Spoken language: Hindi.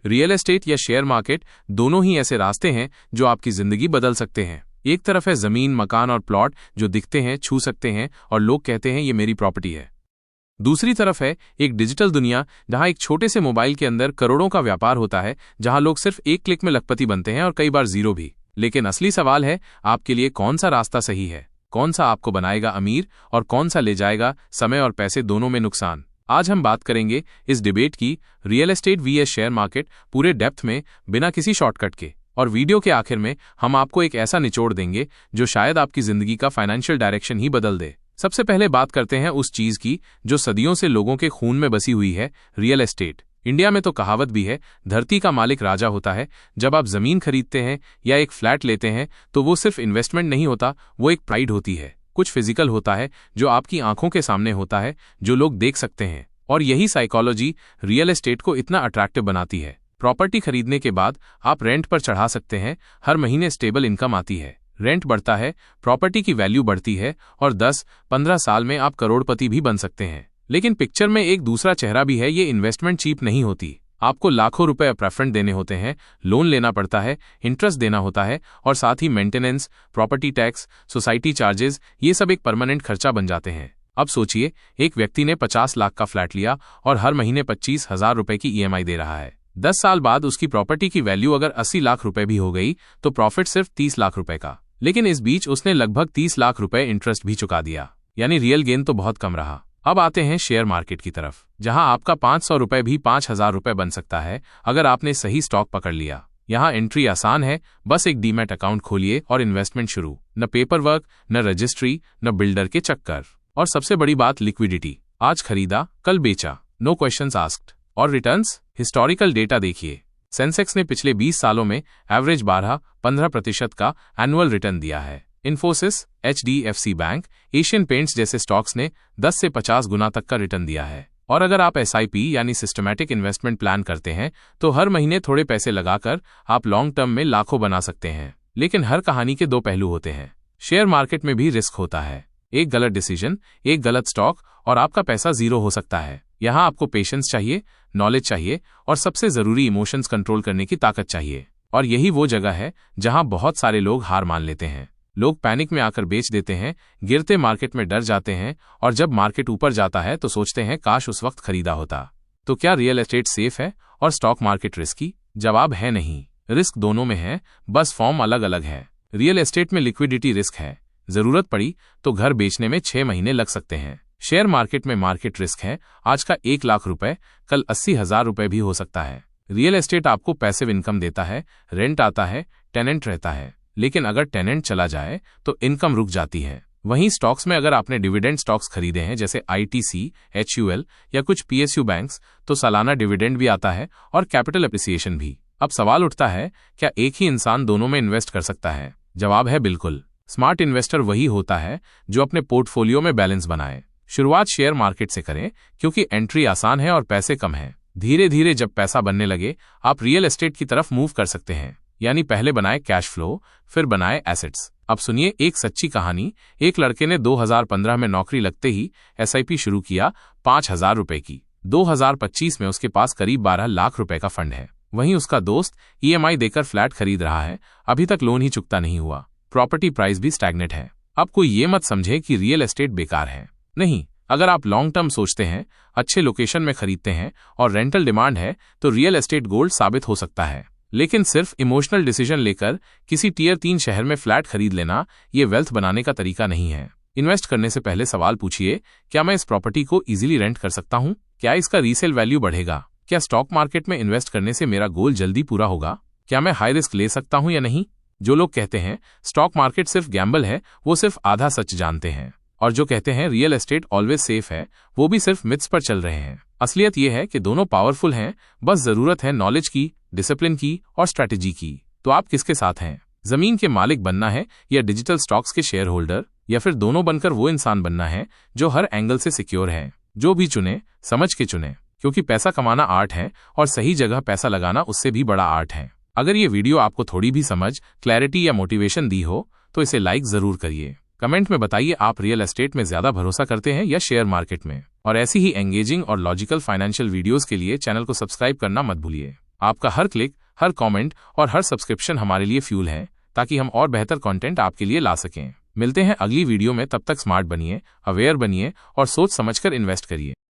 रियल एस्टेट या शेयर मार्केट दोनों ही ऐसे रास्ते हैं जो आपकी जिंदगी बदल सकते हैं। एक तरफ है जमीन, मकान और प्लॉट जो दिखते हैं, छू सकते हैं और लोग कहते हैं ये मेरी प्रॉपर्टी है। दूसरी तरफ है एक डिजिटल दुनिया जहां एक छोटे से मोबाइल के अंदर करोड़ों का व्यापार होता है, जहां लोग सिर्फ एक क्लिक में लखपति बनते हैं और कई बार जीरो भी। लेकिन असली सवाल है, आपके लिए कौन सा रास्ता सही है? कौन सा आपको बनाएगा अमीर और कौन सा ले जाएगा समय और पैसे दोनों में नुकसान? आज हम बात करेंगे इस डिबेट की, real estate V S share market, पूरे डेप्थ में, बिना किसी शॉर्टकट के। और वीडियो के आखिर में हम आपको एक ऐसा निचोड़ देंगे जो शायद आपकी जिंदगी का फाइनेंशियल डायरेक्शन ही बदल दे। सबसे पहले बात करते हैं उस चीज की जो सदियों से लोगों के खून में बसी हुई है, रियल एस्टेट। इंडिया में तो कहावत भी है, धरती का मालिक राजा होता है। जब आप जमीन खरीदते हैं या एक फ्लैट लेते हैं तो वो सिर्फ इन्वेस्टमेंट नहीं होता, वो एक प्राइड होती है। कुछ फिजिकल होता है जो आपकी आंखों के सामने होता है, जो लोग देख सकते हैं। और यही साइकोलॉजी रियल एस्टेट को इतना अट्रैक्टिव बनाती है। प्रॉपर्टी खरीदने के बाद आप रेंट पर चढ़ा सकते हैं, हर महीने स्टेबल इनकम आती है, रेंट बढ़ता है, प्रॉपर्टी की वैल्यू बढ़ती है और 10-15 साल में आप करोड़पति भी बन सकते हैं। लेकिन पिक्चर में एक दूसरा चेहरा भी है, ये इन्वेस्टमेंट चीप नहीं होती। आपको लाखों रुपए अपफ्रंट देने होते हैं, लोन लेना पड़ता है, इंटरेस्ट देना होता है और साथ ही maintenance, property tax, society charges, ये सब एक परमानेंट खर्चा बन जाते हैं। अब सोचिए, एक व्यक्ति ने 50 लाख का फ्लैट लिया और हर महीने 25,000 रुपए की ईएमआई दे रहा है। 10 साल बाद उसकी प्रॉपर्टी की वैल्यू अगर 80 लाख रुपए भी हो गई तो प्रॉफिट सिर्फ 30 लाख रुपए का। लेकिन इस बीच उसने लगभग 30 लाख रुपए इंटरेस्ट भी चुका दिया, यानी रियल गेन तो बहुत कम रहा। अब आते हैं शेयर मार्केट की तरफ, जहां आपका 500 रुपए भी 5,000 रुपए बन सकता है अगर आपने सही स्टॉक पकड़ लिया। यहाँ एंट्री आसान है, बस एक डीमैट अकाउंट खोलिए और इन्वेस्टमेंट शुरू। न पेपर वर्क, न रजिस्ट्री, न बिल्डर के चक्कर। और सबसे बड़ी बात, लिक्विडिटी। आज खरीदा, कल बेचा, नो क्वेश्चंस आस्क्ड। और रिटर्न्स, हिस्टोरिकल डेटा देखिए। सेंसेक्स ने पिछले 20 सालों में एवरेज 12-15% का एनुअल रिटर्न दिया है। Infosys, HDFC bank, Asian paints जैसे स्टॉक्स ने 10 से 50 गुना तक का रिटर्न दिया है। और अगर आप एसआईपी यानी सिस्टमैटिक इन्वेस्टमेंट प्लान करते हैं तो हर महीने थोड़े पैसे लगाकर आप लॉन्ग टर्म में लाखों बना सकते हैं। लेकिन हर कहानी के दो पहलू होते हैं। शेयर मार्केट में भी रिस्क होता है। एक गलत डिसीजन, एक गलत स्टॉक और आपका पैसा जीरो हो सकता है। यहाँ आपको पेशेंस चाहिए, नॉलेज चाहिए और सबसे जरूरी इमोशंस कंट्रोल करने की ताकत चाहिए। और यही वो जगह है जहां बहुत सारे लोग हार मान लेते हैं। लोग पैनिक में आकर बेच देते हैं, गिरते मार्केट में डर जाते हैं और जब मार्केट ऊपर जाता है तो सोचते हैं काश उस वक्त खरीदा होता। तो क्या रियल एस्टेट सेफ है और स्टॉक मार्केट रिस्की? जवाब है नहीं। रिस्क दोनों में है, बस फॉर्म अलग अलग है। रियल एस्टेट में लिक्विडिटी रिस्क है, जरूरत पड़ी तो घर बेचने में 6 महीने लग सकते हैं। शेयर मार्केट में मार्केट रिस्क है, आज का 1 लाख रुपए कल 80,000 रुपए भी हो सकता है। रियल एस्टेट आपको पैसिव इनकम देता है, रेंट आता है, टेनेंट रहता है। लेकिन अगर टेनेंट चला जाए तो इनकम रुक जाती है। वहीं स्टॉक्स में अगर आपने डिविडेंड स्टॉक्स खरीदे हैं जैसे आईटीसी, एचयूएल या कुछ पीएसयू बैंक्स, तो सालाना डिविडेंड भी आता है और कैपिटल एप्रिसिएशन भी। अब सवाल उठता है, क्या एक ही इंसान दोनों में इन्वेस्ट कर सकता है? जवाब है बिल्कुल। स्मार्ट इन्वेस्टर वही होता है जो अपने पोर्टफोलियो में बैलेंस बनाए। शुरुआत शेयर मार्केट से करें क्योंकि एंट्री आसान है और पैसे कम हैं। धीरे धीरे जब पैसा बनने लगे आप रियल एस्टेट की तरफ मूव कर सकते हैं, यानी पहले बनाए कैश फ्लो, फिर बनाए एसेट्स। अब सुनिए एक सच्ची कहानी। एक लड़के ने 2015 में नौकरी लगते ही एसआईपी शुरू किया 5,000 रुपए की। 2025 में उसके पास करीब 12 लाख रुपए का फंड है। वहीं उसका दोस्त ईएमआई देकर फ्लैट खरीद रहा है, अभी तक लोन ही चुकता नहीं हुआ। प्रॉपर्टी प्राइस भी स्टैग्नेट है। अब कोई ये मत समझे कि रियल एस्टेट बेकार है, नहीं। अगर आप लॉन्ग टर्म सोचते हैं, अच्छे लोकेशन में खरीदते हैं और रेंटल डिमांड है तो रियल एस्टेट गोल्ड साबित हो सकता है। लेकिन सिर्फ इमोशनल डिसीजन लेकर किसी टियर 3 शहर में फ्लैट खरीद लेना ये वेल्थ बनाने का तरीका नहीं है। इन्वेस्ट करने से पहले सवाल पूछिए, क्या मैं इस प्रॉपर्टी को इजीली रेंट कर सकता हूँ? क्या इसका रीसेल वैल्यू बढ़ेगा? क्या स्टॉक मार्केट में इन्वेस्ट करने से मेरा गोल जल्दी पूरा होगा? क्या मैं हाई रिस्क ले सकता हूँ या नहीं? जो लोग कहते हैं स्टॉक मार्केट सिर्फ गैम्बल है, वो सिर्फ आधा सच जानते हैं। और जो कहते हैं रियल एस्टेट ऑलवेज सेफ है, वो भी सिर्फ मिथ्स पर चल रहे हैं। असलियत ये है कि दोनों पावरफुल हैं, बस जरूरत है नॉलेज की, डिसिप्लिन की और स्ट्रैटेजी की। तो आप किसके साथ हैं? जमीन के मालिक बनना है या डिजिटल स्टॉक्स के शेयर होल्डर, या फिर दोनों बनकर वो इंसान बनना है जो हर एंगल से सिक्योर है? जो भी चुने समझ के चुने, क्योंकि पैसा कमाना आर्ट है और सही जगह पैसा लगाना उससे भी बड़ा आर्ट है। अगर ये वीडियो आपको थोड़ी भी समझ, क्लैरिटी या मोटिवेशन दी हो तो इसे लाइक जरूर करिए। कमेंट में बताइए आप रियल एस्टेट में ज्यादा भरोसा करते हैं या शेयर मार्केट में। और ऐसी ही एंगेजिंग और लॉजिकल फाइनेंशियल वीडियोस के लिए चैनल को सब्सक्राइब करना मत भूलिए। आपका हर क्लिक, हर कमेंट और हर सब्सक्रिप्शन हमारे लिए फ्यूल है, ताकि हम और बेहतर कंटेंट आपके लिए ला सकें। मिलते हैं अगली वीडियो में, तब तक स्मार्ट बनिए, अवेयर बनिए और सोच समझकर इन्वेस्ट करिए।